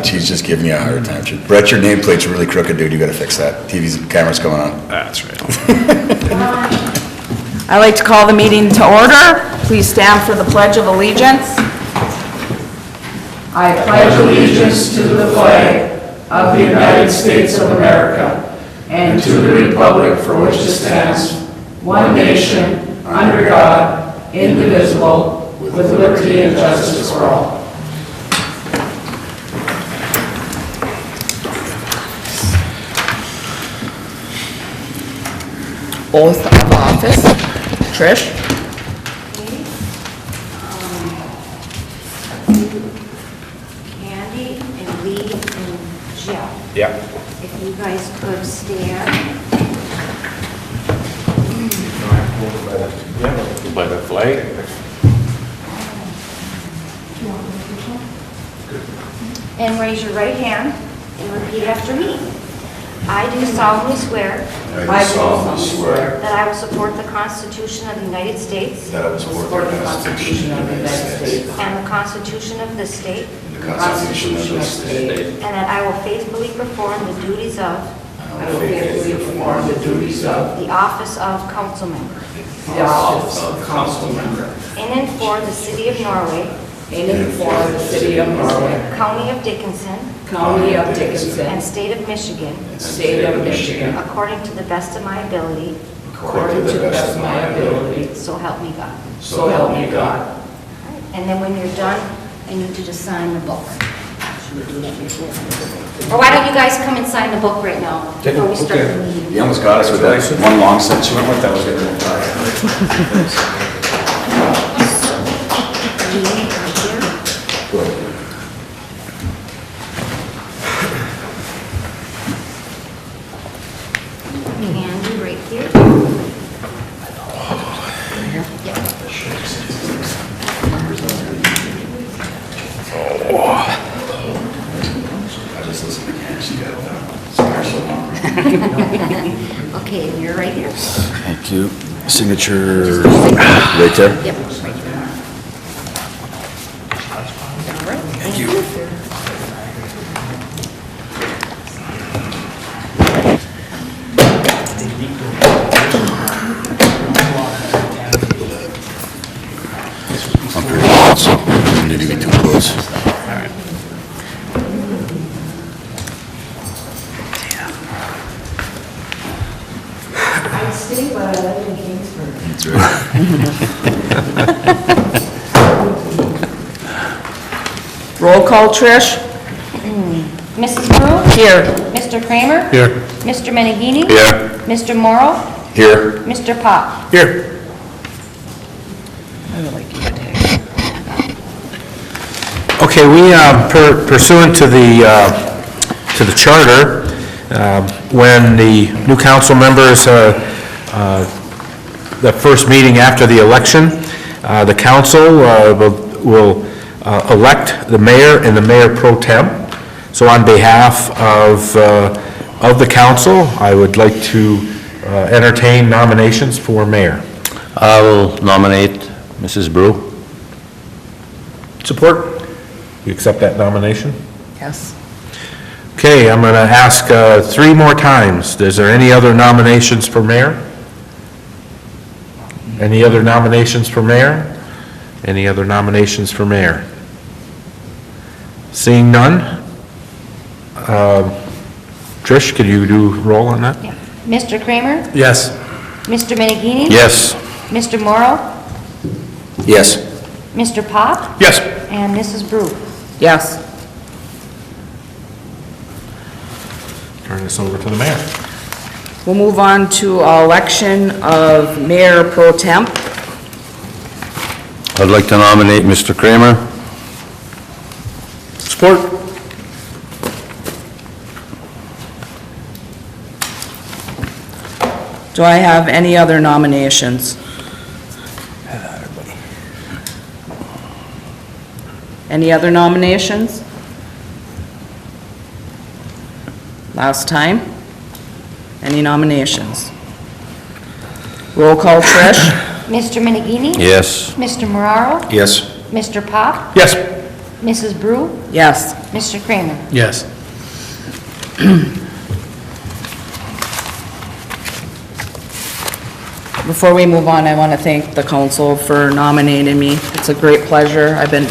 She's just giving you a hard time. Brett, your nameplate's really crooked, dude. You gotta fix that. TV's camera's going on. That's right. I'd like to call the meeting to order. Please stand for the Pledge of Allegiance. I pledge allegiance to the flag of the United States of America and to the republic for which it stands, one nation, under God, indivisible, with liberty and justice for all. Oath of office. Trish? Candy and Lee and Jill. Yeah. If you guys could stand. By the flag. And raise your right hand and repeat after me. I do solemnly swear I solemnly swear that I will support the Constitution of the United States that I will support the Constitution of the United States and the Constitution of this state, and the Constitution of this state, and that I will faithfully perform the duties of I will faithfully perform the duties of the office of council member the office of council member in and for the city of Norway, In for the city of Norway, county of Dickinson, County of Dickinson, and state of Michigan, State of Michigan, according to the best of my ability, according to the best of my ability. so help me God. so help me God. And then when you're done, I need you to sign the book. Or why don't you guys come and sign the book right now, before we start the meeting? You almost got us with that one long sentence you went with. That was good. Candy right here. Yep. I just listened to Candy. She got it done. So long. Okay, and you're right here. Thank you. Signature right there. Yep, right here. All right. Thank you. I'm pretty good, so I need to be too close. All right. I'd stay, but I live in Kingsford. That's right. Roll call, Trish? Mrs. Brew? Here. Mr. Kramer? Here. Mr. Menegini? Here. Mr. Morrow? Here. Mr. Pop? Here. Okay, we, pursuant to the charter, when the new council members, the first meeting after the election, the council will elect the mayor and the mayor pro tem. So on behalf of the council, I would like to entertain nominations for mayor. I will nominate Mrs. Brew. Support? You accept that nomination? Yes. Okay, I'm going to ask 3 more times. Is there any other nominations for mayor? Any other nominations for mayor? Any other nominations for mayor? Seeing none? Trish, could you do roll on that? Yeah. Mr. Kramer? Yes. Mr. Menegini? Yes. Mr. Morrow? Yes. Mr. Pop? Yes. And Mrs. Brew? Yes. Turn this over to the mayor. We'll move on to election of mayor pro temp. I'd like to nominate Mr. Kramer. Support? Do I have any other nominations? Any other nominations? Last time? Any nominations? Roll call, Trish? Mr. Menegini? Yes. Mr. Moraro? Yes. Mr. Pop? Yes. Mrs. Brew, Yes. Mr. Kramer. Yes. Before we move on, I want to thank the council for nominating me. It's a great pleasure. I've been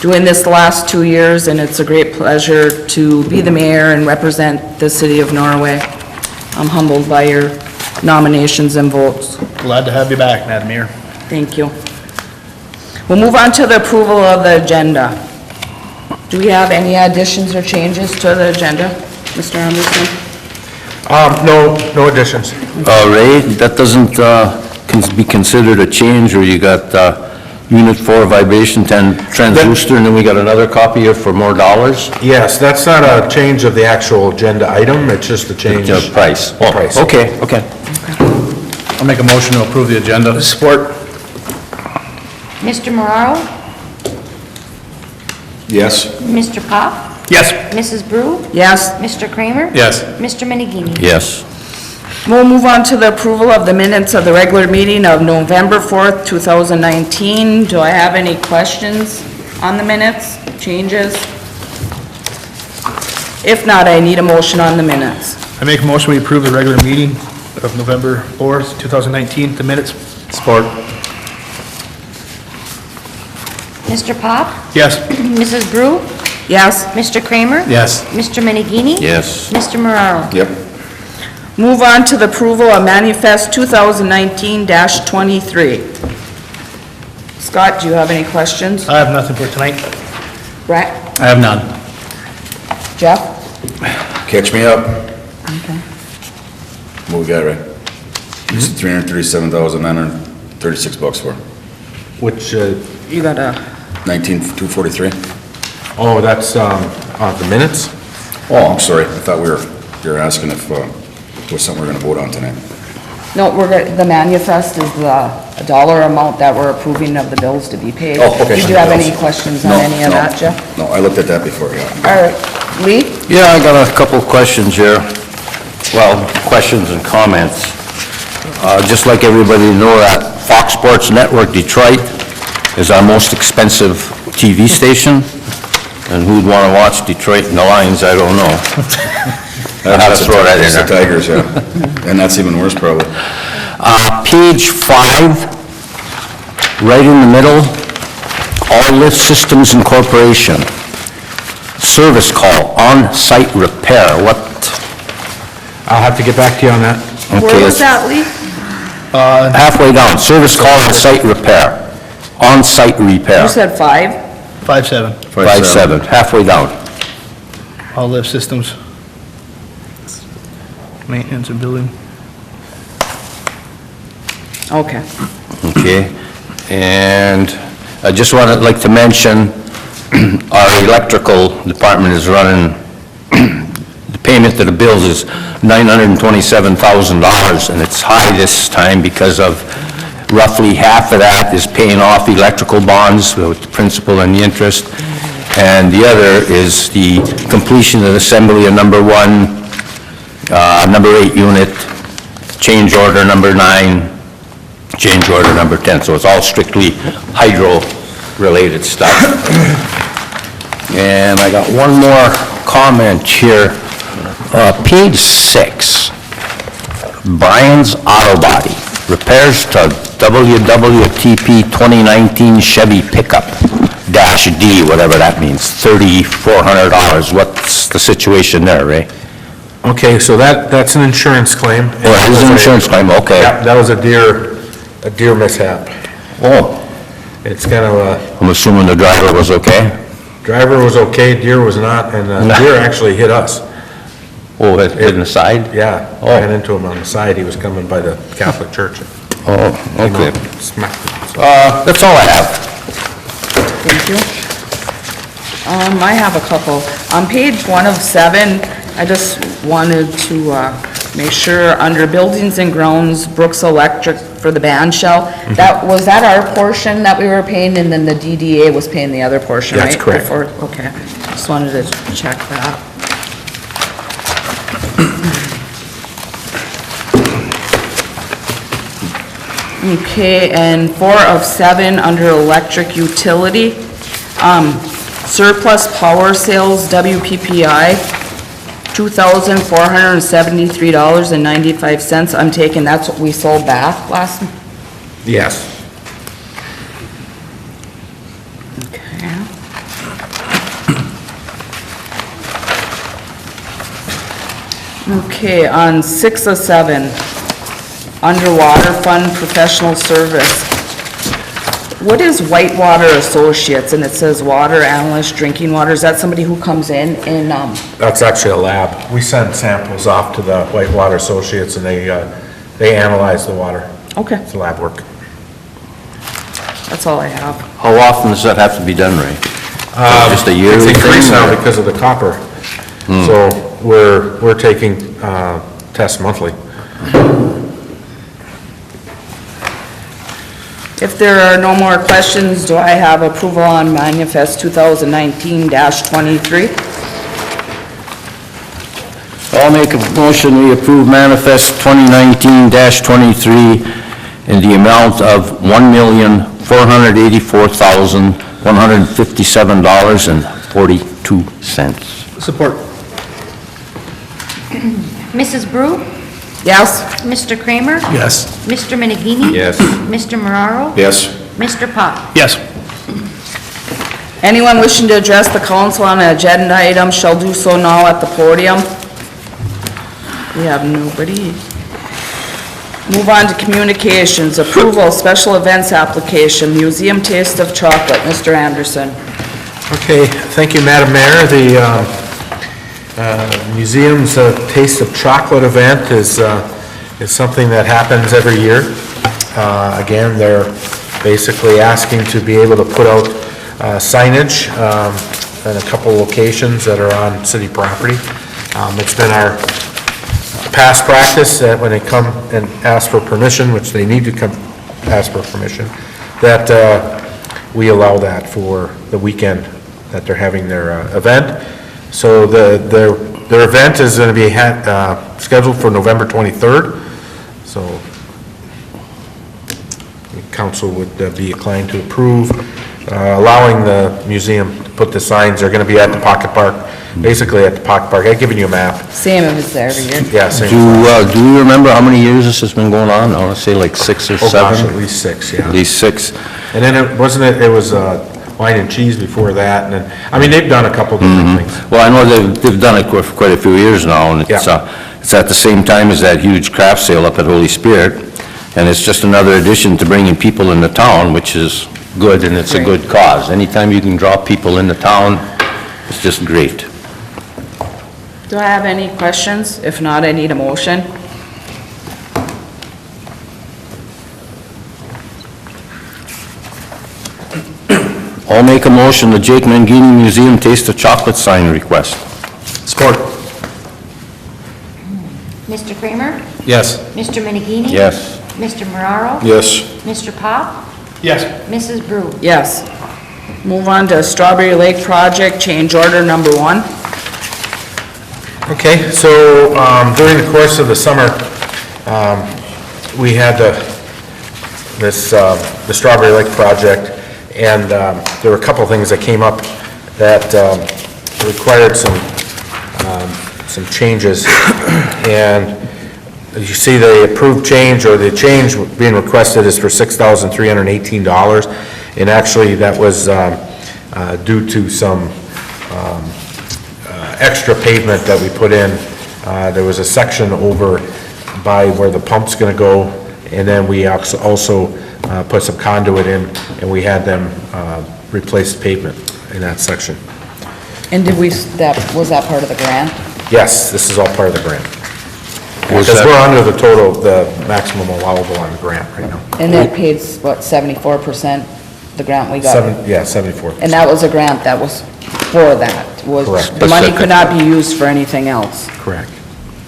doing this the last 2 years, and it's a great pleasure to be the mayor and represent the city of Norway. I'm humbled by your nominations and votes. Glad to have you back, Madam Mayor. Thank you. We'll move on to the approval of the agenda. Do we have any additions or changes to the agenda, Mr. Anderson? No additions. Ray, that doesn't be considered a change, or you got Unit 4 vibration 10 transducer, and then we got another copy here for more dollars? Yes, that's not a change of the actual agenda item, it's just a change. The price. Oh, Price. Okay. I'll make a motion to approve the agenda. Support. Mr. Moraro, Yes. Mr. Pop, Yes. Mrs. Brew, Yes. Mr. Kramer. Yes. Mr. Minigini. Yes. We'll move on to the approval of the minutes of the regular meeting of November 4th, 2019. Do I have any questions on the minutes, changes? If not, I need a motion on the minutes. I make a motion we approve the regular meeting of November 4th, 2019, the minutes. Support. Mr. Pop, Yes. Mrs. Brew, Yes? Mr. Kramer. Yes. Mr. Minigini. Yes. Mr. Moraro. Yep. Move on to the approval of manifest 2019-23. Scott, do you have any questions? I have nothing for tonight. Brett? I have none. Jeff? Catch me up. Okay. What we got, right? It's $337,936 for. Which, You got a, 19,243. oh, that's, the minutes? Oh, I'm sorry. I thought you were asking if, was something we're gonna vote on tonight. no, the manifest is the dollar amount that we're approving of the bills to be paid. Oh, okay. Did you have any questions on No, any of no, that, Jeff? No, I looked at that before, yeah. All right. Lee? Yeah, I got a couple of questions here. Well, questions and comments. Just like everybody know that Fox Sports Network Detroit is our most expensive TV station, and who'd want to watch Detroit and the Lions, I don't know. I had to throw that in It's the there. Tigers, yeah. And that's even worse, probably. Page 5, right in the middle, All Lift Systems Incorporation. Service call, on-site repair, what? I'll have to get back to you on that. Where Okay, was it's that, Lee? halfway down, service call on-site repair, on-site repair. You said 5? 5-7. 5-7, halfway down. All lift systems. Maintenance and building. Okay. Okay, and I just like to mention, our electrical department is running, the payment to the bills is $927,000, and it's high this time because of roughly half of that is paying off electrical bonds with the principal and the interest, and the other is the completion of assembly of number 1, number 8 unit, change order number 9, change order number 10, so it's all strictly hydro-related stuff. And I got one more comment here. Page 6, Brian's Auto Body, repairs to WWTP 2019 Chevy pickup, -D, whatever that means, $3,400. What's the situation there, Ray? Okay, so that's an insurance claim. Oh, it is an insurance claim, okay. Yeah, that was a deer mishap. Oh, It's kind of a, I'm assuming the driver was okay? driver was okay, deer was not, and deer actually hit us. Oh, it hit in the side? Yeah, Oh. ran into him on the side, he was coming by the Catholic church. Oh, okay. Smacked him, so. That's all I have. Thank you. I have a couple. On page 1 of 7, I just wanted to make sure, under buildings and grounds, Brooks Electric for the band shell, was that our portion that we were paying, and then the DDA was paying the other portion, right? That's correct. Before- Okay, just wanted to check that. Okay, and 4 of 7, under electric utility, Surplus power sales, WPPI, $2,473.95. I'm taking that's what we sold back last. Yes. Okay, on 6 of 7, underwater fund professional service. What is Whitewater Associates? And it says water analyst, drinking water. Is that somebody who comes in and, That's actually a lab. We send samples off to the Whitewater Associates, and they analyze the water. okay, It's lab work. that's all I have. How often does that have to be done, Ray? Just a yearly It's thing? increased now or- because of the copper. So we're taking tests monthly. If there are no more questions, do I have approval on manifest 2019-23? I'll make a motion, we approve manifest 2019-23 in the amount of $1,484,157.42. Support. Mrs. Brew? Yes? Mr. Kramer? Yes. Mr. Minigini? Yes. Mr. Mararo? Yes. Mr. Pop? Yes. Anyone wishing to address the council on an agenda item shall do so now at the podium. We have nobody. Move on to communications. Approval, special events application, museum taste of chocolate. Mr. Anderson. Okay, thank you, Madam Mayor. The museum's Taste of Chocolate event is something that happens every year. Again, they're basically asking to be able to put out signage in a couple locations that are on city property. It's been our past practice that when they come and ask for permission, which they need to come ask for permission, that we allow that for the weekend that they're having their event. So their event is going to be scheduled for November 23rd. So the council would be inclined to approve allowing the museum to put the signs. They're going to be at the Pocket Park, basically at the Pocket Park. I've given you a map. Same as it's every year. Yeah, same. Do we remember how many years this has been going on? I want to say like 6 or Oh, gosh, 7? at least 6, yeah. At least 6. And then it was wine and cheese before that, and then, I mean, they've done a couple different things. Well, I know they've done it for quite a few years now, and it's at the same time as that huge craft sale up at Holy Spirit, and it's just another addition to bringing people into town, which is good, and it's a good cause. Anytime you can draw people into town, it's just great. Do I have any questions? If not, I need a motion. I'll make a motion, the Jake Mangini Museum Taste of Chocolate sign request. Support. Mr. Kramer? Yes. Mr. Minigini? Yes. Mr. Mararo? Yes. Mr. Pop? Yes. Mrs. Brew? Yes. Move on to Strawberry Lake Project, change order number 1. Okay, so during the course of the summer, we had the Strawberry Lake project, and there were a couple of things that came up that required some changes. And as you see, the approved change, or the change being requested, is for $6,318. And actually, that was due to some extra pavement that we put in. There was a section over by where the pump's going to go, and then we also put some conduit in, and we had them replace the pavement in that section. And was that part of the grant? Yes, this is all part of the grant. Was Because that- we're under the total, the maximum allowable on the grant right now. And that paid, what, 74%, the grant we got? 74. And that was a grant that was for that? Correct. The money could not be used for anything else? Correct,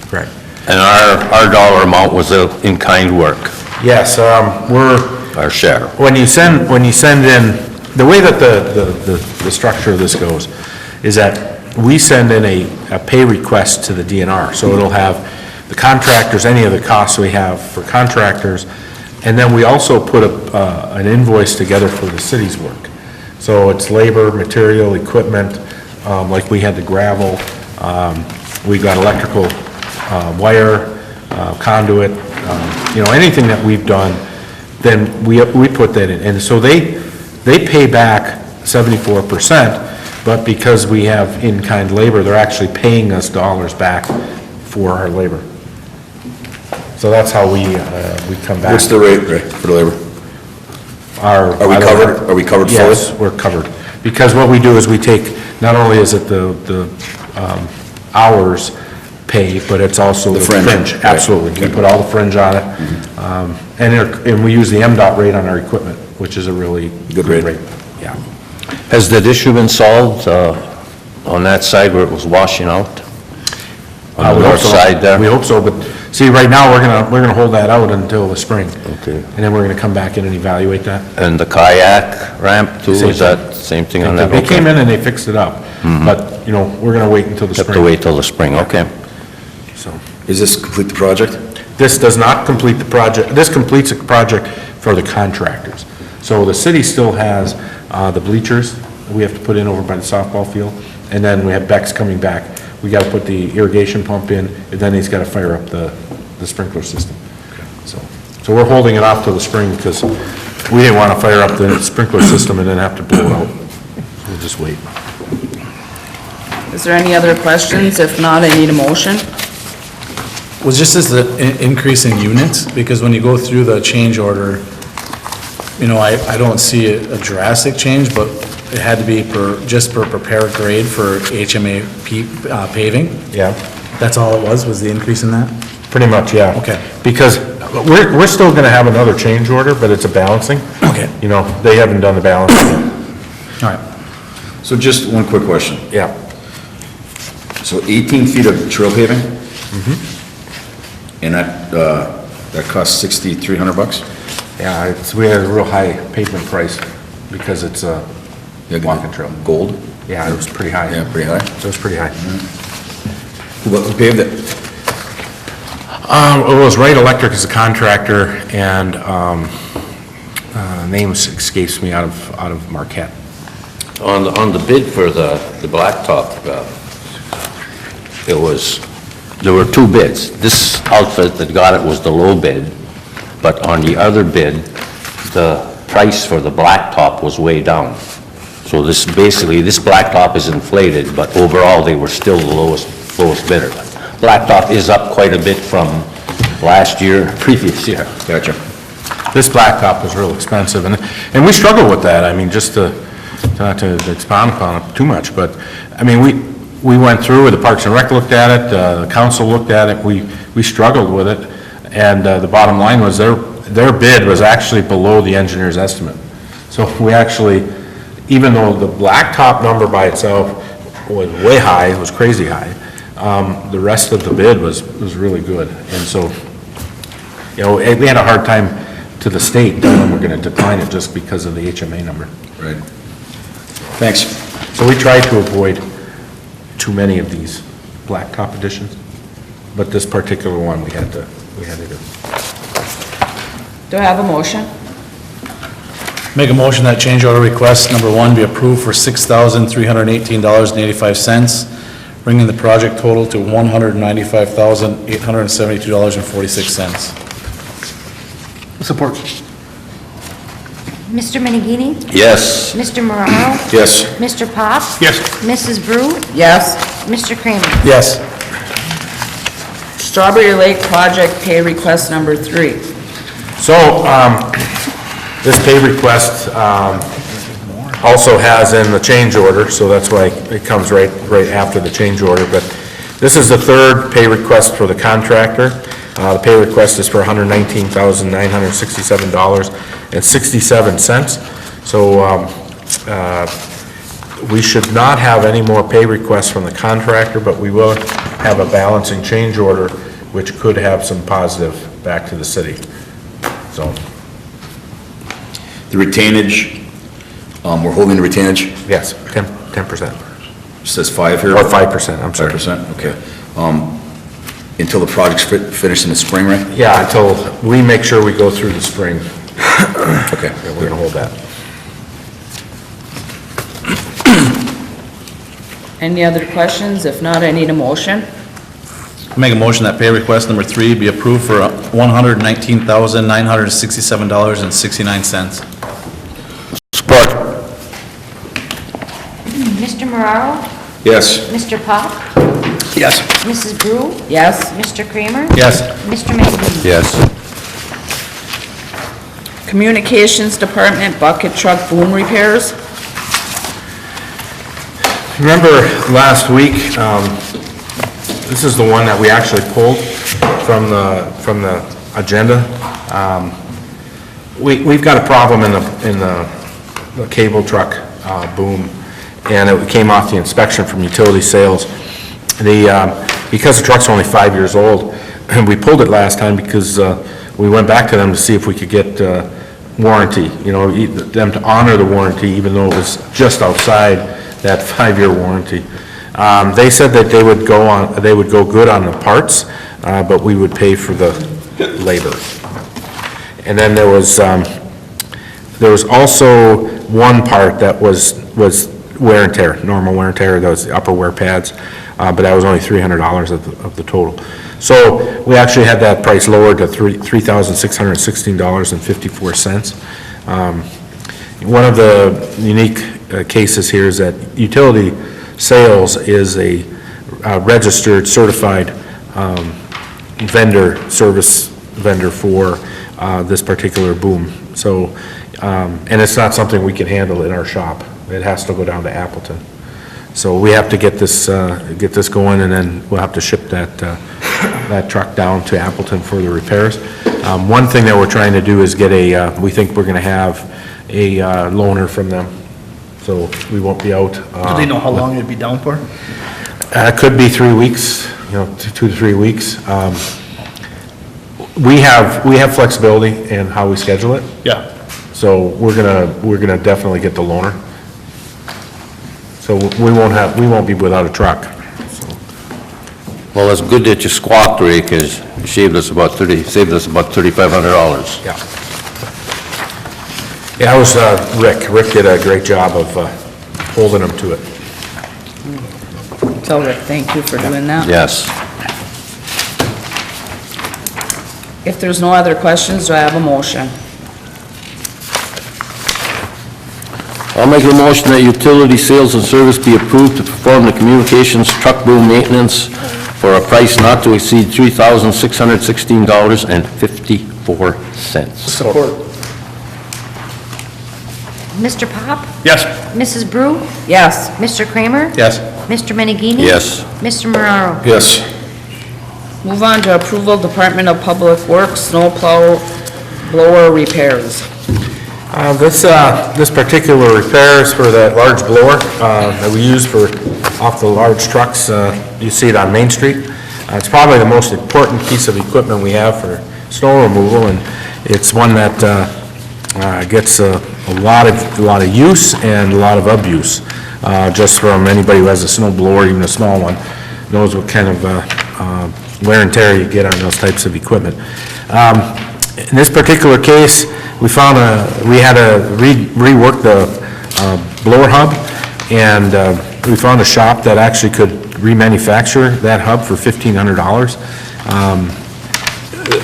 correct. And our dollar amount was in-kind work, Yes, we're, our share. when you send in, the way that the structure of this goes is that we send in a pay request to the DNR. So it'll have the contractors, any of the costs we have for contractors, and then we also put an invoice together for the city's work. So it's labor, material, equipment, like we had the gravel, we got electrical, wire, conduit, anything that we've done, then we put that in. And so they pay back 74%, but because we have in-kind labor, they're actually paying us dollars back for our labor. So that's how we come back. What's the rate, Ray, for the labor? Are we covered? Are we covered fully? Yes, we're covered. Because what we do is we take, not only is it the hours pay, but it's also the fringe. fringe. Right. Absolutely. We put all the fringe on it. And we use the MDOT rate on our equipment, which is a really Good rate. Yeah. Has that issue been solved on that side where it was washing out? On We the hope north so. side there? We hope so, but see, right now, we're gonna hold that out until the spring. Okay. And then we're gonna come back in and evaluate that. And the kayak ramp too, Same is that same thing on that? They Okay. came in and they fixed it up, but, we're gonna wait until the Have spring. to wait till the spring, okay. So, Is this complete the project? this does not complete the project, this completes a project for the contractors. So the city still has, the bleachers we have to put in over by the softball field, and then we have Beck's coming back. We gotta put the irrigation pump in, and then he's gotta fire up the sprinkler system. So we're holding it off till the spring, because we didn't wanna fire up the sprinkler system and then have to blow it out. We'll just wait. Is there any other questions? If not, I need a motion. Was just as the increase in units, because when you go through the change order, I don't see a drastic change, but it had to be just per prepared grade for HMA paving. Yeah, That's all it was the increase in that? pretty much, yeah. Okay. Because we're still gonna have another change order, but it's a balancing. Okay. They haven't done the balancing yet. All right. So just one quick question. Yeah. So 18 feet of trail paving? And that costs $6,300? Yeah, we had a real high pavement price because it's a Yeah, walking trail. Gold? Yeah, it was pretty high. Yeah, pretty high. So it was pretty high. Who paved it? It was Wright Electric as a contractor, and names escapes me out of Marquette. On the bid for the blacktop, there were two bids. This outfit that got it was the low bid, but on the other bid, the price for the blacktop was way down. So this blacktop is inflated, but overall, they were still the lowest bidder. Blacktop is up quite a bit from last year, previous year. Gotcha. This blacktop was real expensive, and we struggle with that. I mean, just not to expound upon it too much, but, I mean, we went through, the Parks and Rec looked at it, the council looked at it, we struggled with it, and the bottom line was their bid was actually below the engineer's estimate. So we actually, even though the blacktop number by itself was way high, it was crazy high, the rest of the bid was really good. And so, we had a hard time to the state telling them we're gonna decline it just because of the HMA number. Right. Thanks. So we tried to avoid too many of these blacktop additions, but this particular one we had to do. Do I have a motion? Make a motion that change order request number 1 be approved for $6,318.85, bringing the project total to $195,872.46. Support. Mr. Menegini? Yes. Mr. Morano? Yes. Mr. Pop? Yes. Mrs. Brew? Yes. Mr. Kramer? Yes. Strawberry Lake project pay request number 3. So, this pay request, also has in the change order, so that's why it comes right after the change order, but this is the third pay request for the contractor. The pay request is for $119,967.67. So, we should not have any more pay requests from the contractor, but we will have a balancing change order, which could have some positive back to the city. So, The retainage, we're holding the retainage, yes, 10%, says 5 here? or 5%, I'm sorry. 5%, okay. Until the project's finished in the spring, right? Yeah, until we make sure we go through the spring, Okay. we're gonna hold that. Any other questions? If not, I need a motion. Make a motion that pay request number 3 be approved for $119,967.69. Support. Mr. Mararo? Yes. Mr. Pop? Yes. Mrs. Brew? Yes. Mr. Kramer? Yes. Mr. McGee? Yes. Communications Department bucket truck boom repairs. Remember last week, this is the one that we actually pulled from the agenda. We've got a problem in the cable truck boom, and it came off the inspection from utility sales. Because the truck's only 5 years old, and we pulled it last time because we went back to them to see if we could get warranty, them to honor the warranty even though it was just outside that 5-year warranty. They said that they would go good on the parts, but we would pay for the labor. And then there was also one part that was wear and tear, normal wear and tear, those upper wear pads, but that was only $300 of the total. So we actually had that price lowered to $3,616.54. One of the unique cases here is that utility sales is a registered, certified service vendor for this particular boom. So, and it's not something we can handle in our shop. It has to go down to Appleton. So we have to get this going, and then we'll have to ship that truck down to Appleton for the repairs. One thing that we're trying to do is get we think we're gonna have a loaner from them, so we won't be out. Do they know how long it'd be down for? It could be 3 weeks, 2 to 3 weeks. We have flexibility in how we schedule it, Yeah. so we're gonna definitely get the loaner. So we won't be without a truck. Well, it's good that you squawked, Ray, because you saved us about $3,500. Yeah. Yeah, it was Rick. Rick did a great job of holding them to it. Tell Rick, thank you for doing that. Yes. If there's no other questions, do I have a motion? I'll make a motion that utility sales and service be approved to perform the communications truck boom maintenance for a price not to exceed $3,616.54. Support. Mr. Pop? Yes. Mrs. Brew? Yes. Mr. Kramer? Yes. Mr. Menegini? Yes. Mr. Mararo? Yes. Move on to approval, Department of Public Works, snow plow blower repairs. This particular repair is for that large blower that we use off the large trucks. You see it on Main Street. It's probably the most important piece of equipment we have for snow removal, and it's one that gets a lot of use and a lot of abuse. Just from anybody who has a snow blower, even a small one, knows what kind of wear and tear you get on those types of equipment. In this particular case, we had to rework the blower hub, and we found a shop that actually could remanufacture that hub for $1,500.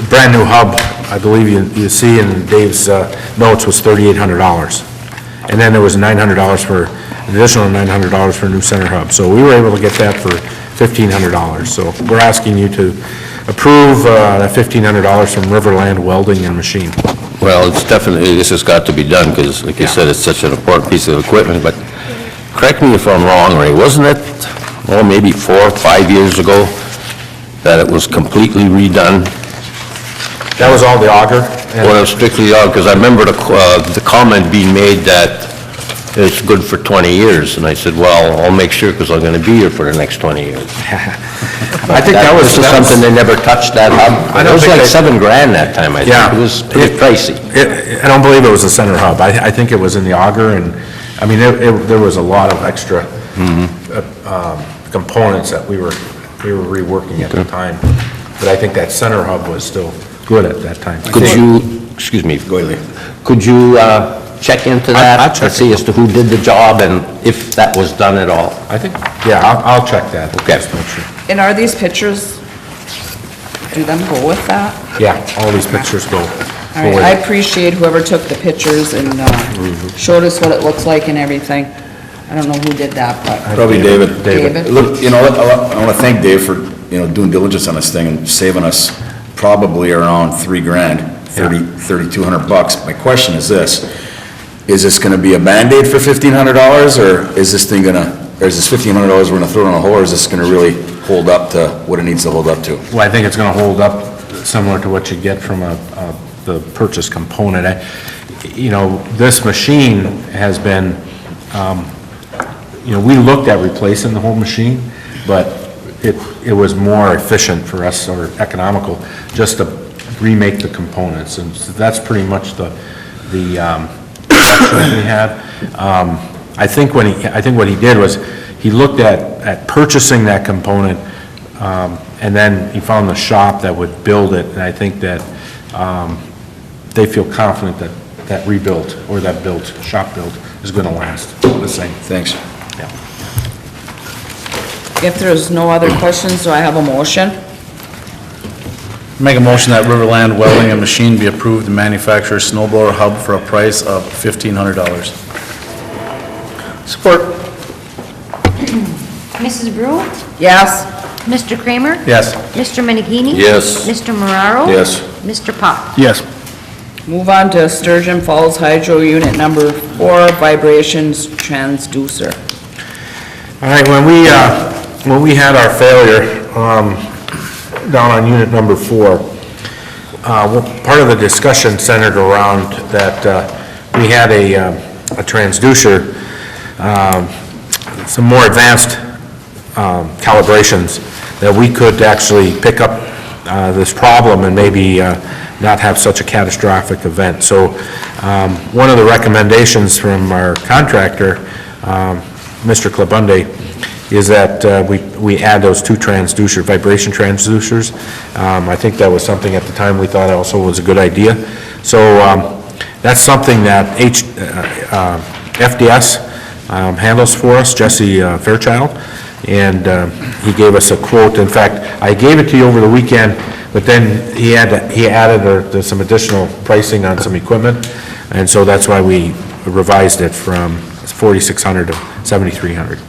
Brand new hub, I believe you see in Dave's notes, was $3,800. And then there was an additional $900 for a new center hub. So we were able to get that for $1,500. So we're asking you to approve that $1,500 from Riverland Welding and Machine. Well, it's definitely, this has got to be done, because like you said, it's such an important piece of equipment, but correct me if I'm wrong, Ray, wasn't it, maybe 4 or 5 years ago, that it was completely redone? That was all the auger? Well, it was strictly because I remember the comment being made that it's good for 20 years, and I said, well, I'll make sure, because I'm going to be here for the next 20 years. I think that was something they never touched that hub. It was like $7,000 that time, I think. Yeah. It was pretty pricey. I don't believe it was a center hub. I think it was in the auger, and, I mean, there was a lot of extra components that we were reworking at the time. But I think that center hub was still good at that time. Could you, excuse me, could you check into I'll that check to see it. as to who did the job and if that was done at all? I think, yeah, I'll check that. Okay. Just make sure. And are these pictures, do them go with that? Yeah, all these pictures go. All right, I appreciate whoever took the pictures and showed us what it looks like and everything. I don't know who did that, but Probably David. David. Look, I want to thank Dave for, doing diligence on this thing and saving us probably around $3,000, $3,200. My question is this: is this going to be a Band-Aid for $1,500, or is this thing or is this $1,500 we're going to throw in a hole, or is this going to really hold up to what it needs to hold up to? Well, I think it's gonna hold up similar to what you get from the purchase component. This machine has been, we looked at replacing the whole machine, but it was more efficient for us, or economical, just to remake the components, and so that's pretty much the option we had. I think what he did was, he looked at purchasing that component, and then he found the shop that would build it, and I think that they feel confident that rebuilt, or that shop build is gonna last the same. Thanks. Yeah. If there's no other questions, do I have a motion? Make a motion that Riverland Welding and Machine be approved to manufacture a snow blower hub for a price of $1,500. Support. Mrs. Brew? Yes? Mr. Kramer? Yes. Mr. Menegini? Yes. Mr. Mararo? Yes. Mr. Pop? Yes. Move on to Sturgeon Falls Hydro Unit Number 4, vibrations transducer. All right, when we had our failure, down on unit number 4, part of the discussion centered around that, we had a transducer, some more advanced calibrations that we could actually pick up this problem and maybe not have such a catastrophic event. So one of the recommendations from our contractor, Mr. Klabunde, is that we add those 2 vibration transducers. I think that was something at the time we thought also was a good idea. So that's something that FDS handles for us, Jesse Fairchild, and he gave us a quote. In fact, I gave it to you over the weekend, but then he added some additional pricing on some equipment, and so that's why we revised it from $4,600 to $7,300.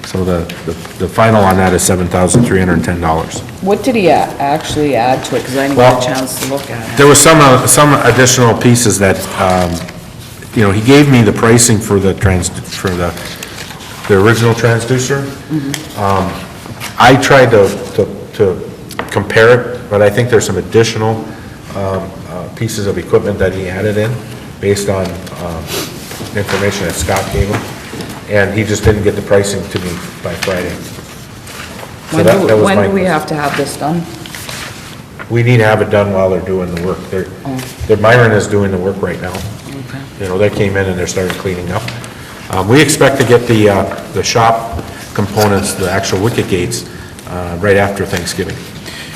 So the final on that is $7,310. What did he actually add to it, because I didn't get a chance to look at it? There was some additional pieces that, he gave me the pricing for the original transducer. I tried to compare it, but I think there's some additional pieces of equipment that he added in based on information that Scott gave him, and he just didn't get the pricing to me by Friday. So that was When my do we question. have to have this done? We need to have it done while they're doing the work. Myron is doing the work right now. Okay. They came in and they started cleaning up. We expect to get the shop components, the actual wicket gates, right after Thanksgiving.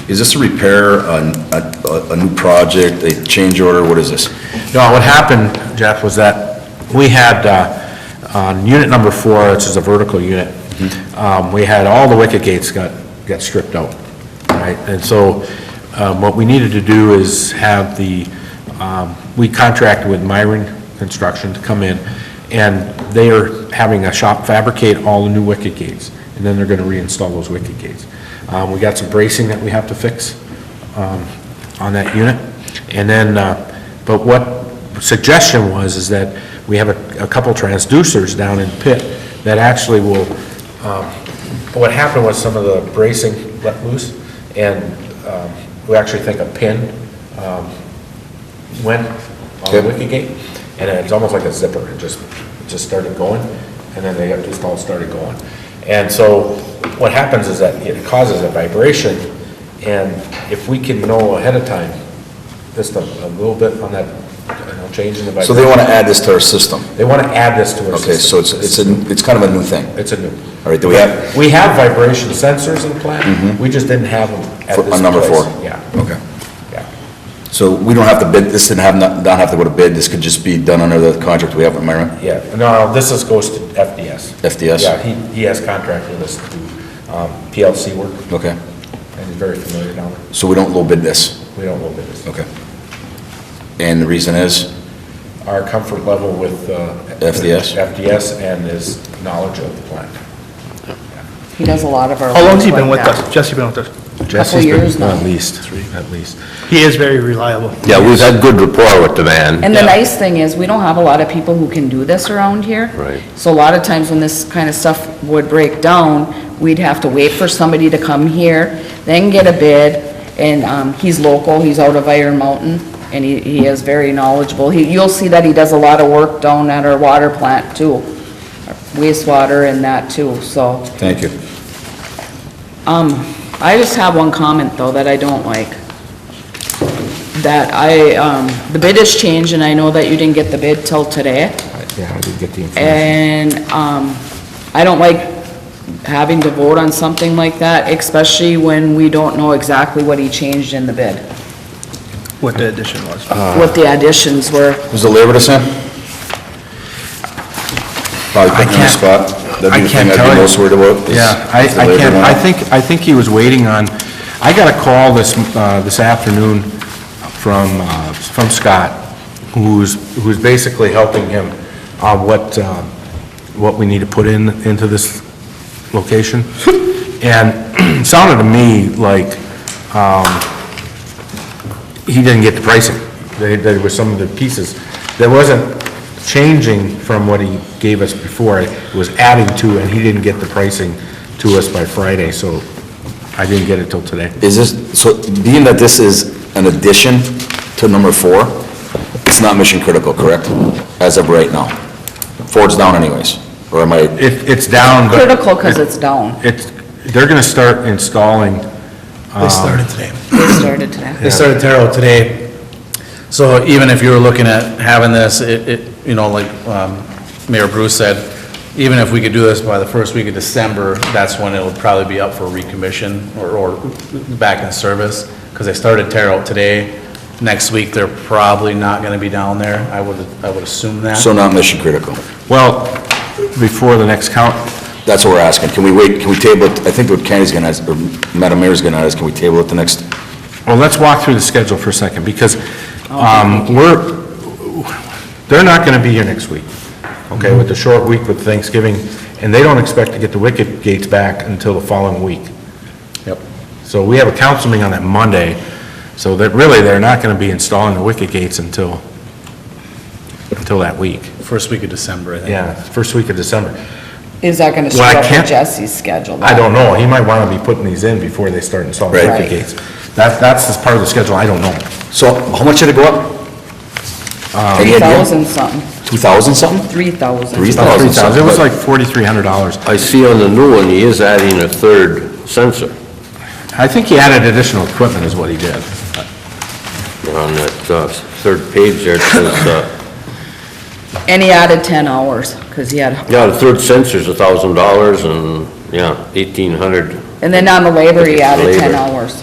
Is this a repair, a new project, a change order? What is this? No, what happened, Jeff, was that we had, on unit number 4, which is a vertical unit, we had all the wicket gates got stripped out, right? And so, what we needed to do is have we contracted with Myron Construction to come in, and they are having a shop fabricate all the new wicket gates, and then they're gonna reinstall those wicket gates. We got some bracing that we have to fix on that unit, and then, but what suggestion was is that we have a couple transducers down in pit that actually will, what happened was some of the bracing let loose, and we actually think a pin went on the wicket gate, and it's almost like a zipper. It just started going, and then they just all started going. And so what happens is that it causes a vibration, and if we can know ahead of time, just a little bit on that, change in the vibration. So they want to add this to our system? They want to add this to our Okay, system. so it's kind of a new thing? It's a new. All right, do we have? We have vibration sensors in the plant, we just didn't have them at this On number place. 4? Yeah, Okay. yeah. So we don't have to bid, this didn't have, not have to go to bid, this could just be done under the contract we have with Myron? Yeah, no, goes to FDS. FDS? Yeah, he has contract with us to do PLC work, Okay, and he's very familiar down there. so we don't low bid this? We don't low bid this. Okay. And the reason is? Our comfort level with FDS? FDS and his knowledge of the plant. He does a lot of our. How long's he work been like with that. us? Jesse been with us? Jesse's been- years now. At least, at least. He is very reliable. Yeah, we've had good rapport with the man. And the nice thing is, we don't have a lot of people who can do this around here. Right. So a lot of times when this kind of stuff would break down, we'd have to wait for somebody to come here, then get a bid, and he's local, he's out of Iron Mountain, and he is very knowledgeable. You'll see that he does a lot of work down at our water plant too, wastewater and that too, so. Thank you. I just have one comment, though, that I don't like. That the bid has changed, and I know that you didn't get the bid till today. Yeah, I did get the information. And I don't like having to vote on something like that, especially when we don't know exactly what he changed in the bid, What the addition was. what the additions were. Was the labor to send? Probably put me on the spot. That'd be the thing I'd be most worried about. is Yeah, if the labor can't, went up. I think he was waiting on, I got a call this afternoon from Scott, who's basically helping him on what we need to put into this location. And it sounded to me like, he didn't get the pricing. There were some of the pieces that wasn't changing from what he gave us before. It was adding to, and he didn't get the pricing to us by Friday, so I didn't get it till today. Is this, so being that this is an addition to number 4, it's not mission critical, correct? As of right now? 4's down anyways, or am I? It's down, but Critical because it's down. they're gonna start installing, They started today. They started today. They started Terrell today. So even if you were looking at having this, you know, like Mayor Bruce said, even if we could do this by the first week of December, that's when it'll probably be up for recommission or back in service, because they started Terrell today. Next week, they're probably not gonna be down there. I would assume that. So not mission critical? well, before the next count. That's what we're asking. Can we wait, can we table it? I think what Kenny's gonna ask, or Madam Mayor's gonna ask, can we table it the next? Well, let's walk through the schedule for a second, because they're not gonna be here next week, okay, with the short week with Thanksgiving, and they don't expect to get the wicket gates back until the following week. Yep. So we have a council meeting on that Monday, so that really, they're not gonna be installing the wicket gates until that week. First week of December, I think. Yeah, first week of December. Is that gonna Well, I screw up can't- with Jesse's schedule? I don't know, he might wanna be putting these in before they start installing the Right. wicket gates. That's just part of the schedule, I don't know. So how much did it go up? Any idea? 3,000 something, 2,000 something? 3,000. 3,000. It was like $4,300. I see on the new one, he is adding a third sensor I think he added additional equipment is what he did. on that third page there. It says, And he added 10 hours, because he had, yeah, the third sensor's $1,000 and, yeah, 1,800. and then on the labor, he added 10 Labor. hours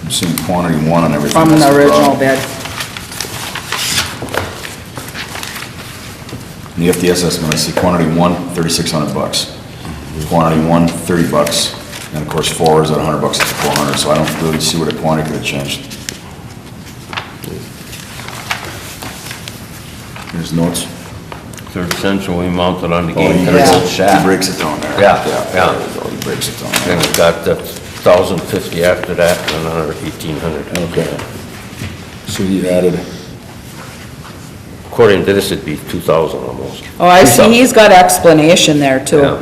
I'm seeing quantity 1 on everything. from That's the original problem. bid. In the FDS estimate, I see quantity 1, $3,600. Quantity 1, $30. And of course, 4 is at $100, it's $400, so I don't really see where the quantity could have changed. Here's notes. Third sensor we mounted on the Oh, he gate. breaks Yeah. it, he breaks it down there. Yeah, There yeah. you go, he breaks it down Then there. we got that 1,050 after that, and another 1,800. Okay. So he added, According to this, it'd be 2,000 almost. Oh, I see, 3,000. he's got explanation there, Yeah. too.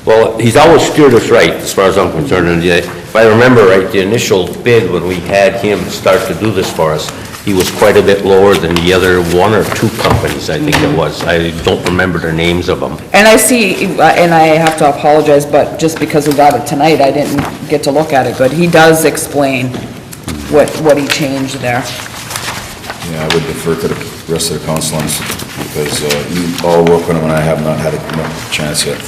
Well, he's always steered us right, as far as I'm concerned, and if I remember right, the initial bid, when we had him start to do this for us, he was quite a bit lower than the other 1 or 2 companies, I think it was. I don't remember the names of them. And I see, and I have to apologize, but just because we got it tonight, I didn't get to look at it good. He does explain what he changed there. yeah, I would defer to the rest of the council on this, because you all work with him and I have not had a chance yet.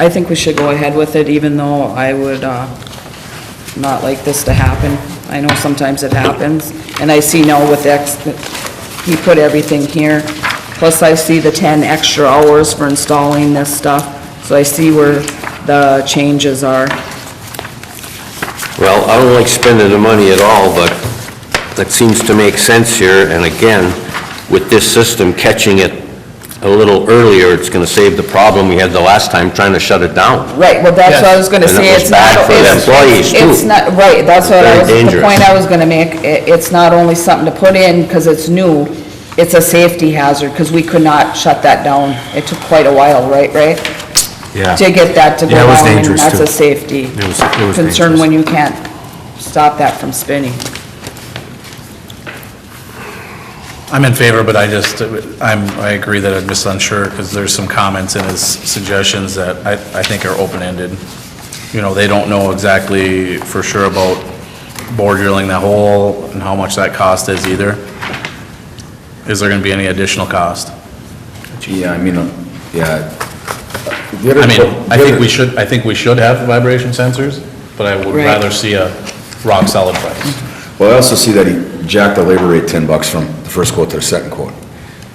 I think we should go ahead with it, even though I would, not like this to happen. I know sometimes it happens, and I see now with he put everything here. Plus I see the 10 extra hours for installing this stuff, so I see where the changes are. Well, I don't like spending the money at all, but that seems to make sense here, and again, with this system catching it a little earlier, it's gonna save the problem we had the last time trying to shut it down. Right, well, that's what I was gonna And it say, was it's not... bad for the it's- employees, too. It's not, right, that's what Very the dangerous. point I was gonna make, it's not only something to put in because it's new, it's a safety hazard, because we could not shut that down. It took quite a while, right? Yeah. To get that to go Yeah, it was down, and dangerous, that's too. a safety It was concern dangerous. when you can't stop that from spinning. I'm in favor, but I agree that I'm just unsure, because there's some comments in his suggestions that I think are open-ended. You know, they don't know exactly for sure about bore drilling that hole and how much that cost is either. Is there gonna be any additional cost? Yeah, I mean, yeah. I mean, I think we should have vibration sensors, but I would Right. rather see a rock-solid price. Well, I also see that he jacked the labor rate $10 from the first quote to the second quote.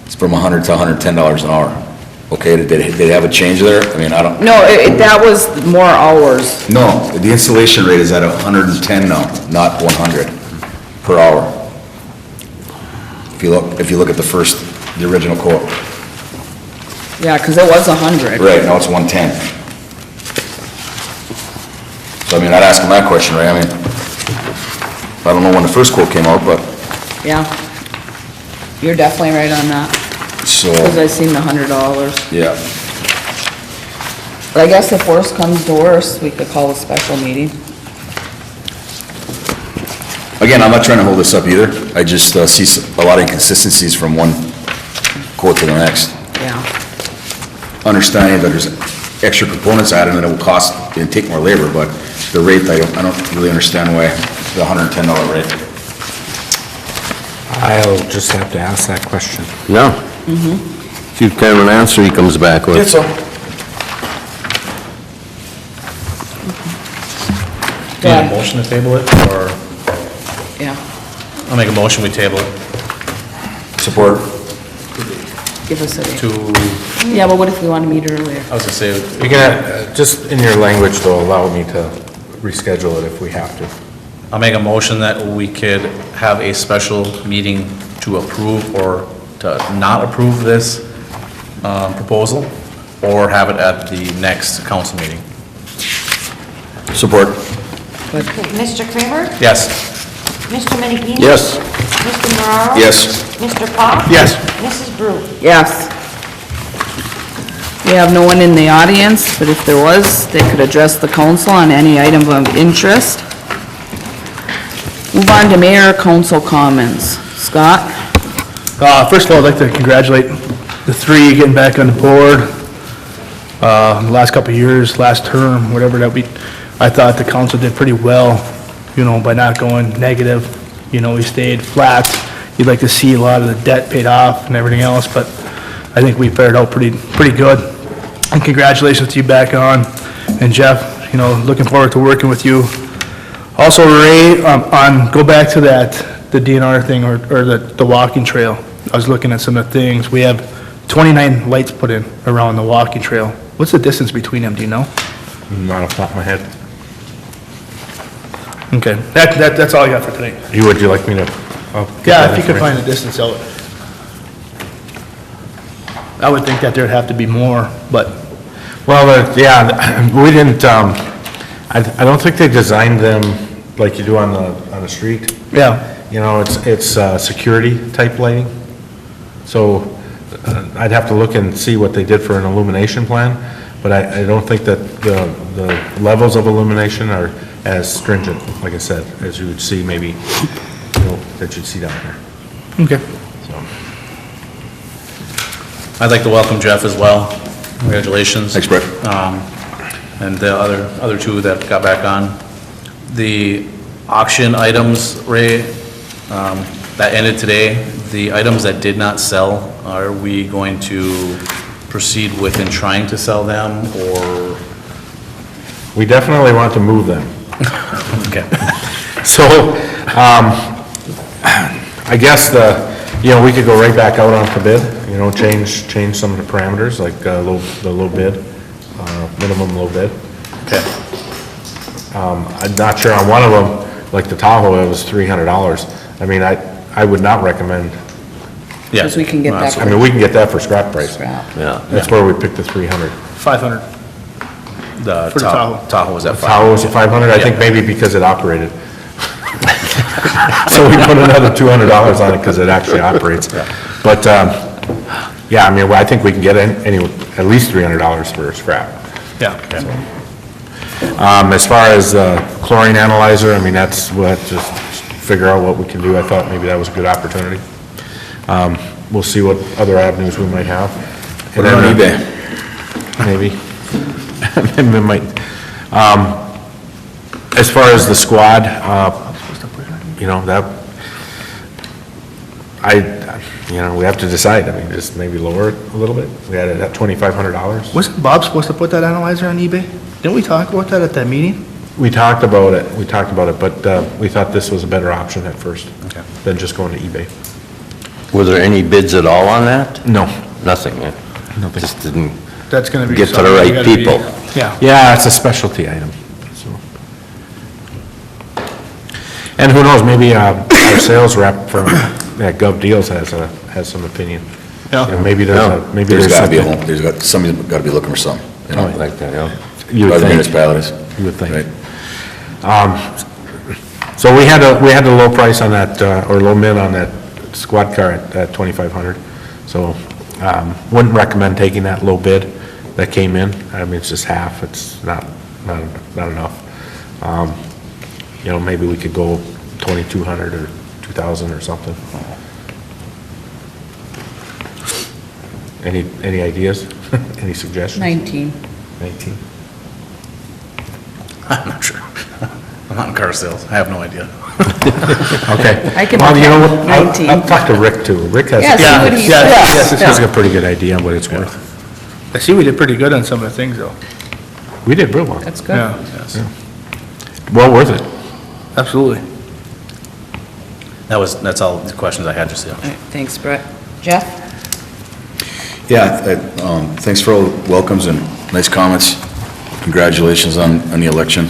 It's from $100 to $110 an hour. Okay, did they have a change there? I mean, I don't... No, that was more hours. No, the installation rate is at 110 now, not 100 per hour. If you look at the original quote. Yeah, because it was 100. Right, now it's 110. So I mean, I'd ask him that question, right? I mean, I don't know when the first quote came out, but, Yeah. You're definitely right on that, so, because I seen the $100. yeah. But I guess if worse comes to worse, we could call a special meeting. Again, I'm not trying to hold this up either. I just see a lot of inconsistencies from one quote to the next. Yeah. Understanding that there's extra components added and it will cost, and take more labor, but the rate, I don't really understand why the $110 rate. I'll just have to ask that question. No. If you kind of an answer he comes back with. That's all. Do you need a motion to table it, or Yeah, I'll make a motion, we table it Support. give us a date. to, Yeah, but what if we want to meet earlier? I was gonna say, You can, just in your language though, allow me to reschedule it if we have to. I'll make a motion that we could have a special meeting to approve or to not approve this proposal, or have it at the next council meeting. Support. Mr. Kramer? Yes. Mr. Menegini? Yes. Mr. Moraro? Yes. Mr. Pop? Yes. Mrs. Brew? Yes. We have no one in the audience, but if there was, they could address the council on any item of interest. Move on to mayor council comments. Scott? First of all, I'd like to congratulate the three getting back on the board. The last couple of years, last term, whatever I thought the council did pretty well, by not going negative. We stayed flat. You'd like to see a lot of the debt paid off and everything else, but I think we fared out pretty good. And congratulations to you back on. And Jeff, looking forward to working with you. Also, Ray, go back to the DNR thing or the walking trail. I was looking at some of the things. We have 29 lights put in around the walking trail. What's the distance between them, do you know? Not off the top of my head. Okay, that's all I got for today. Would you like me to? I'll get Yeah, that if you could find information. the distance out. I would think that there'd have to be more, but, Well, we didn't, I don't think they designed them like you do on the street. yeah. It's security type lighting. So I'd have to look and see what they did for an illumination plan, but I don't think that the levels of illumination are as stringent, like I said, as you would see maybe, that you'd see down here. Okay. So, I'd like to welcome Jeff as well. Congratulations. Thanks, Brett. And the other two that got back on. The auction items, Ray, that ended today, the items that did not sell, are we going to proceed with in trying to sell them, or We definitely want to move them. Okay. So, I guess we could go right back out onto bid, change some of the parameters, like the low bid, minimum low bid. Okay. I'm not sure on one of them, like the Tahoe, it was $300. I mean, I would not recommend, Yeah. Because we can get that I mean, we can get that for scrap price. scrap. Yeah. That's where we picked the 300. 500. The For the Tahoe. Tahoe was at 5. Tahoe was a 500, I think Yeah. maybe because it operated. So we put another $200 on it because it actually operates. But, yeah, I mean, I think we can get at least $300 for scrap. Yeah. As far as chlorine analyzer, I mean, we'll have to just figure out what we can do. I thought maybe that was a good opportunity. We'll see what other avenues we might have. Put it on eBay. Maybe. It might. As far as the squad, we have to decide. I mean, just maybe lower it a little bit. We had it at $2,500. Wasn't Bob supposed to put that analyzer on eBay? Didn't we talk about that at that meeting? We talked about it, but we thought this was a better option at first than just going to eBay. Were there any bids at all on that? No. Nothing, yeah. Nothing. Just didn't That's gonna be get to the something we right gotta be- people. Yeah. Yeah, it's a specialty item, so. And who knows, maybe our sales rep from Gov Deals has some opinion. Yeah. Maybe maybe There's gotta be a something. home, somebody's gotta be looking for something, Like that, yeah. You would Other think, municipalities. you would think. Right. So we had a low price on that, or low bid on that squad car at $2,500. So, wouldn't recommend taking that low bid that came in. I mean, it's just half, it's not enough. Maybe we could go 2,200 or 2,000 or something. Any ideas? Any suggestions? 19. 19. I'm not sure. I'm not in car sales. I have no idea. Okay. I can Well, you know what? 19. I'll talk to Rick too. Rick has. Yeah, see what he says. He's got a pretty good idea on what it's worth. I see we did pretty good on some of the things, though. We did real well. That's good. Yeah, Well worth it. absolutely. That's all the questions I had just yet. All right, thanks, Brett. Jeff? Yeah, thanks for all the welcomes and nice comments. Congratulations on the election.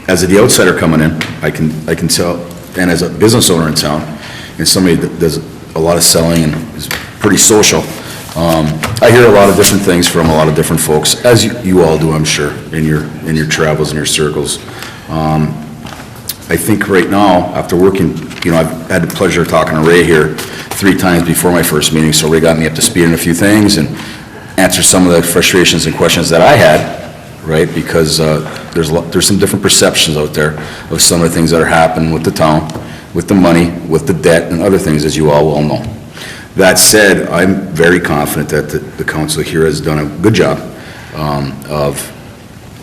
As the outsider coming in, I can tell, and as a business owner in town, and somebody that does a lot of selling and is pretty social, I hear a lot of different things from a lot of different folks, as you all do, I'm sure, in your travels and your circles. I think right now, after working, I've had the pleasure of talking to Ray here 3 times before my first meeting, so Ray got me up to speed on a few things and answered some of the frustrations and questions that I had, right? Because there's some different perceptions out there of some of the things that are happening with the town, with the money, with the debt, and other things, as you all well know. That said, I'm very confident that the council here has done a good job of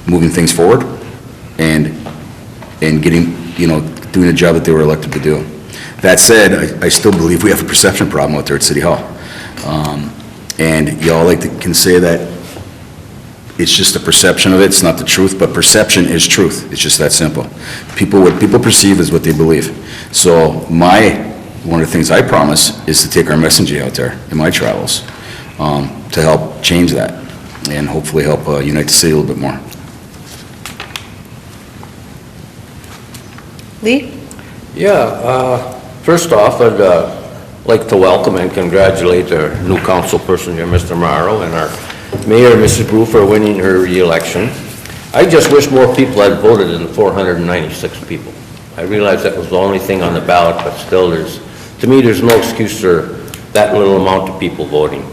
moving things forward and getting, doing the job that they were elected to do. That said, I still believe we have a perception problem out there at City Hall. And y'all can say that it's just a perception of it, it's not the truth, but perception is truth. It's just that simple. What people perceive is what they believe. So one of the things I promise is to take our messaging out there in my travels to help change that and hopefully help unite the city a little bit more. Lee? Yeah, first off, I'd like to welcome and congratulate our new council person here, Mr. Morrow, and our mayor, Mrs. Brew, for winning her re-election. I just wish more people had voted than 496 people. I realize that was the only thing on the ballot, but still, to me, there's no excuse for that little amount of people voting.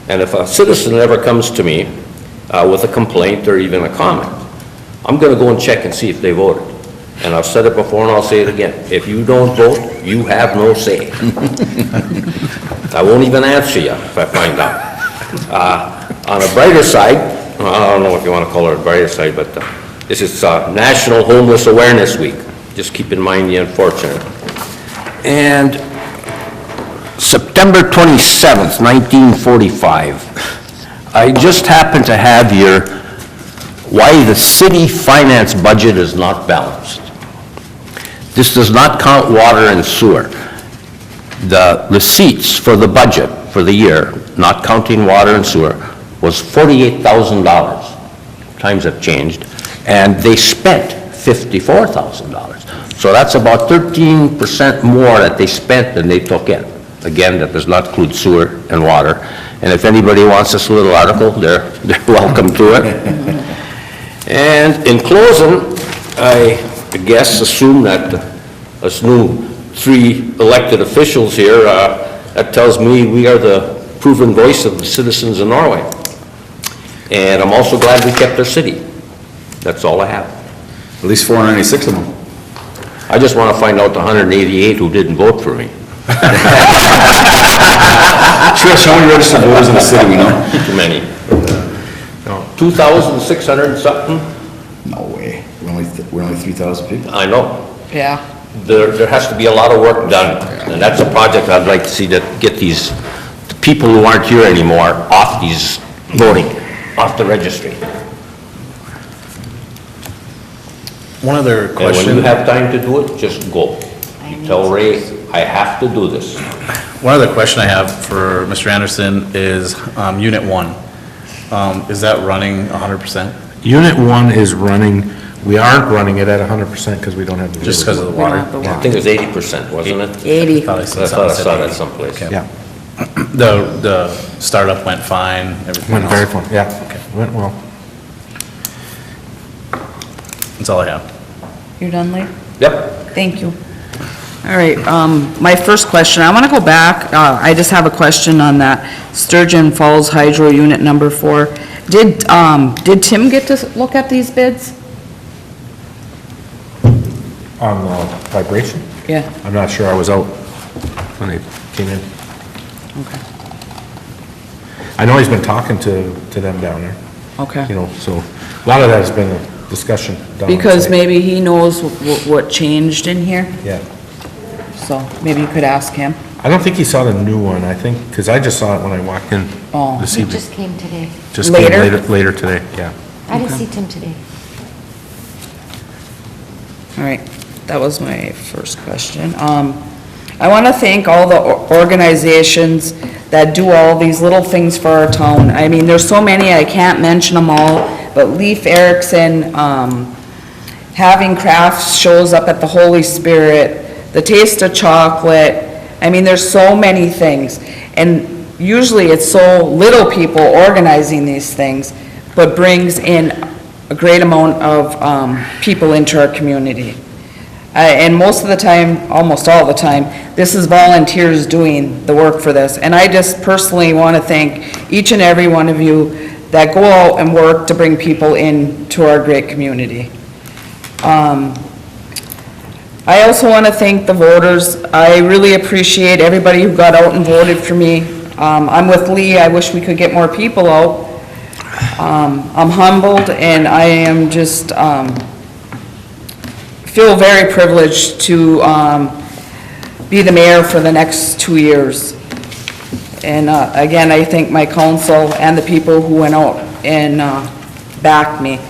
And if a citizen ever comes to me with a complaint or even a comment, I'm going to go and check and see if they voted. And I've said it before and I'll say it again. If you don't vote, you have no say. I won't even answer you if I find out. On a brighter side, I don't know if you want to call it a brighter side, but this is National Homeless Awareness Week. Just keep in mind the unfortunate. And September 27th, 1945, I just happened to have here why the city finance budget is not balanced. This does not count water and sewer. The receipts for the budget for the year, not counting water and sewer, was $48,000. Times have changed, and they spent $54,000. So that's about 13% more that they spent than they took in. Again, that does not include sewer and water. And if anybody wants this little article, they're welcome to it. And in closing, I guess assume that us new 3 elected officials here, that tells me we are the proven voice of the citizens of Norway. And I'm also glad we kept our city. That's all I have. At least 496 of them. I just want to find out the 188 who didn't vote for me. Trish, how many registered voters in the city we know? Too many. 2,600 and something? No way. We're only 3,000 people. I know. Yeah. There has to be a lot of work done, and that's a project I'd like to see, that get these people who aren't here anymore off these voting, off the registry. One other And when question. you have time to do it, just go. You tell Ray, I have to do this. One other question I have for Mr. Anderson is, Unit 1, is that running 100%? Unit 1 is running, we aren't running it at 100% because we don't have the... Just because of the water? I think it was 80%, wasn't it? 80. Thought I I said thought I saw that something. someplace. Okay. Yeah, The startup went fine, everything went very else? fun, yeah, went well. That's all I have. You're done, Lee? Yep. Thank you. All right, my first question, I want to go back, I just have a question on that Sturgeon Falls Hydro Unit number 4. Did Tim get to look at these bids? On vibration? Yeah. I'm not sure, I was out when they came in. Okay. I know he's been talking to them down there, Okay. you know, so a lot of that has been a discussion down on Because site. maybe he knows what changed in here, Yeah. so maybe you could ask him. I don't think he saw the new one, I think, because I just saw it when I walked in Oh. this He evening. just came today. Just came Later? later today, yeah. I didn't see Tim today. All right, that was my first question. I want to thank all the organizations that do all these little things for our town. I mean, there's so many, I can't mention them all, but Leif Erikson, having crafts shows up at the Holy Spirit, the Taste of Chocolate. I mean, there's so many things. And usually it's so little people organizing these things, but brings in a great amount of people into our community. And most of the time, almost all the time, this is volunteers doing the work for this. And I just personally want to thank each and every one of you that go out and work to bring people into our great community. I also want to thank the voters. I really appreciate everybody who got out and voted for me. I'm with Lee, I wish we could get more people out. I'm humbled, and I am just, feel very privileged to be the mayor for the next 2 years. And again, I thank my council and the people who went out and backed me.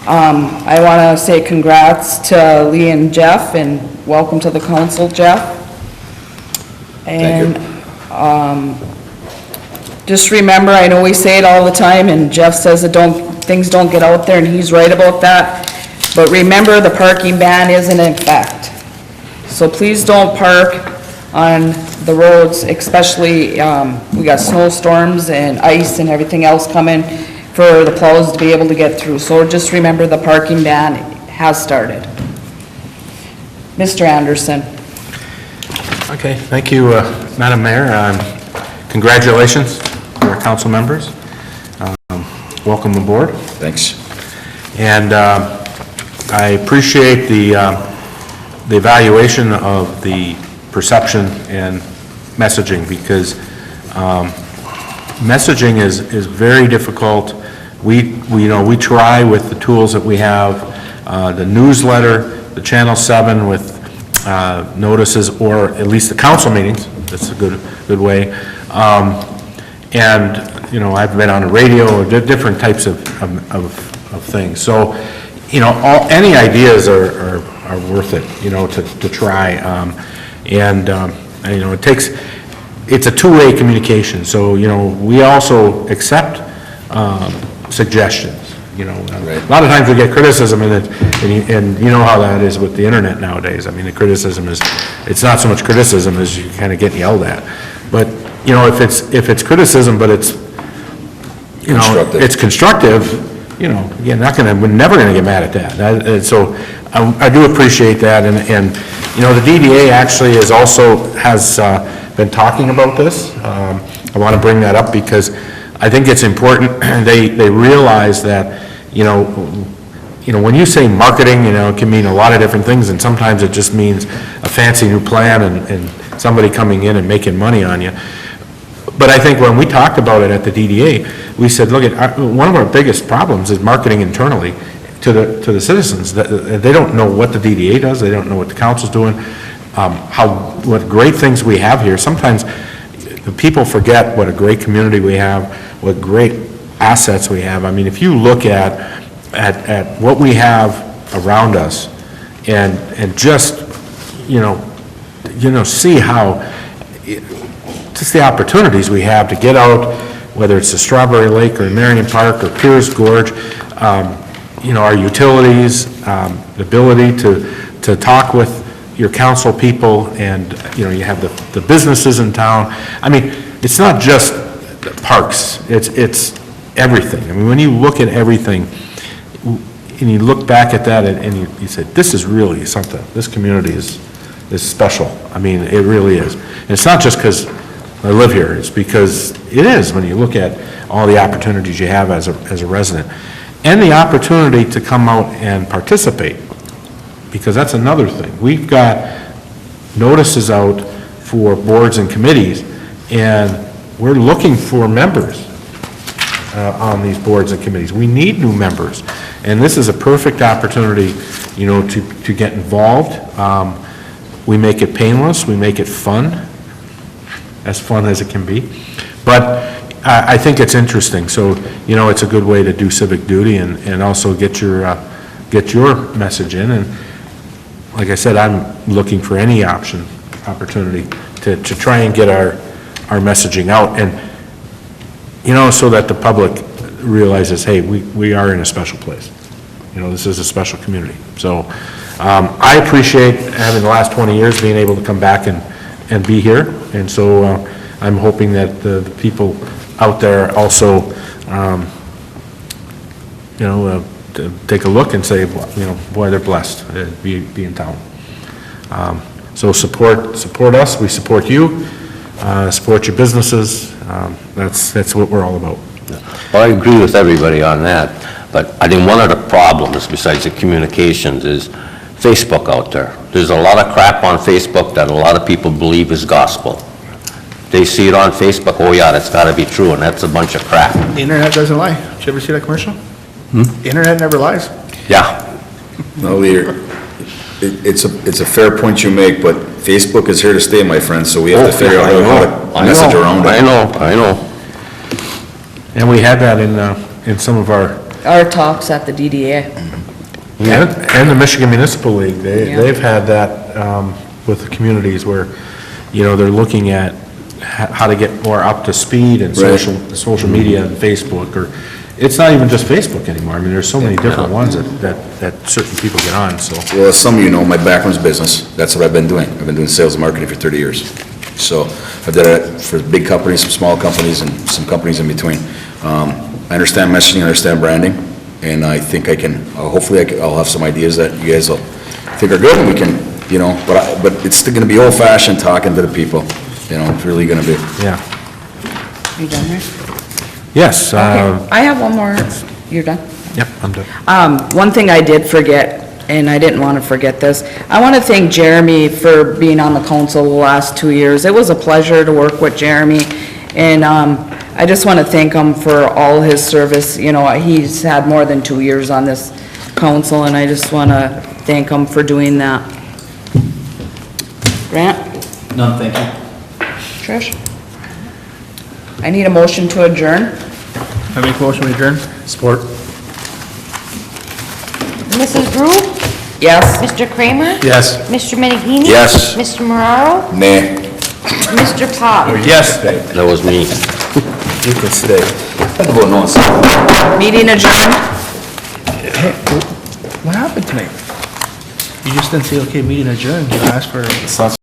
I want to say congrats to Lee and Jeff, and welcome to the council, Jeff. And just remember, I know we say it all the time, and Jeff says that things don't get out there, and he's right about that. But remember, the parking ban is in effect. So please don't park on the roads, especially, we got snowstorms and ice and everything else coming for the plows to be able to get through. So just remember, the parking ban has started. Mr. Anderson. Okay, thank you, Madam Mayor. Congratulations to our council members. Welcome aboard. Thanks. And I appreciate the evaluation of the perception and messaging, because messaging is very difficult. We try with the tools that we have, the newsletter, the Channel 7 with notices, or at least the council meetings. That's a good way. And, I've been on the radio, different types of of things. So, any ideas are worth it, to try. It's a two-way communication, so, we also accept suggestions, A lot of times we get criticism, and you know how that is with the internet nowadays. I mean, the criticism it's not so much criticism as you kind of get yelled at. But, if it's criticism, but it's, Constructive. it's constructive, we're never gonna get mad at that. And so, I do appreciate that, and, the DDA actually has been talking about this. I want to bring that up because I think it's important. They realize that, when you say marketing, it can mean a lot of different things, and sometimes it just means a fancy new plan and somebody coming in and making money on you. But I think when we talked about it at the DDA, we said, look, one of our biggest problems is marketing internally to the citizens. They don't know what the DDA does, they don't know what the council's doing, what great things we have here. Sometimes people forget what a great community we have, what great assets we have. I mean, if you look at what we have around us and just, see how, just the opportunities we have to get out, whether it's the Strawberry Lake or Marion Park or Piers Gorge, our utilities, the ability to talk with your council people, and, you have the businesses in town. I mean, it's not just parks, it's everything. I mean, when you look at everything, and you look back at that, and you say, this is really something, this community is special. I mean, it really is. And it's not just because I live here, it's because it is, when you look at all the opportunities you have as a resident. And the opportunity to come out and participate, because that's another thing. We've got notices out for boards and committees, and we're looking for members on these boards and committees. We need new members, and this is a perfect opportunity, to get involved. We make it painless, we make it fun as it can be. But I think it's interesting, so, it's a good way to do civic duty and also get your message in. And like I said, I'm looking for any opportunity to try and get our messaging out, and, so that the public realizes, hey, we are in a special place. This is a special community. So I appreciate having the last 20 years being able to come back and be here, and so I'm hoping that the people out there also, to take a look and say, boy, they're blessed to be in town. So support us, we support you, support your businesses. That's what we're all about. Well, I agree with everybody on that, but I think one of the problems, besides the communications, is Facebook out there. There's a lot of crap on Facebook that a lot of people believe is gospel. They see it on Facebook, oh yeah, that's gotta be true, and that's a bunch of crap. The internet doesn't lie. Did you ever see that commercial? The internet never lies. Yeah. No, it's a fair point you make, but Facebook is here to stay, my friend, so we have to figure out how to message around it. I know. And we had that in some of our talks at the DDA. and the Michigan Municipal League, they've had that with the communities where, they're looking at how to get more up to speed and social media and Facebook, or it's not even just Facebook anymore. I mean, there's so many different ones that certain people get on, so. Well, as some of you know, my background's business. That's what I've been doing. I've been doing sales and marketing for 30 years. So I've done it for big companies, some small companies, and some companies in between. I understand messaging, I understand branding, and I think I can, hopefully I'll have some ideas that you guys will think are good, and we can, but it's going to be old-fashioned talking to the people. It's really going to be. Yeah. Are you done, Rick? Yes. Okay, I have one more. You're done? Yep, I'm done. One thing I did forget, and I didn't want to forget this, I want to thank Jeremy for being on the council the last 2 years. It was a pleasure to work with Jeremy, and I just want to thank him for all his service. He's had more than 2 years on this council, and I just want to thank him for doing that. Grant? No, thank you. Trish? I need a motion to adjourn. I make a motion to adjourn. Support. Mrs. Brew? Yes. Mr. Kramer? Yes. Mr. Menigini? Yes. Mr. Moraro? Nay. Mr. Pop? Yes. That was me. You can stay. I'm voting no. Meeting adjourned. What happened tonight? You just didn't say, okay, meeting adjourned, you asked for...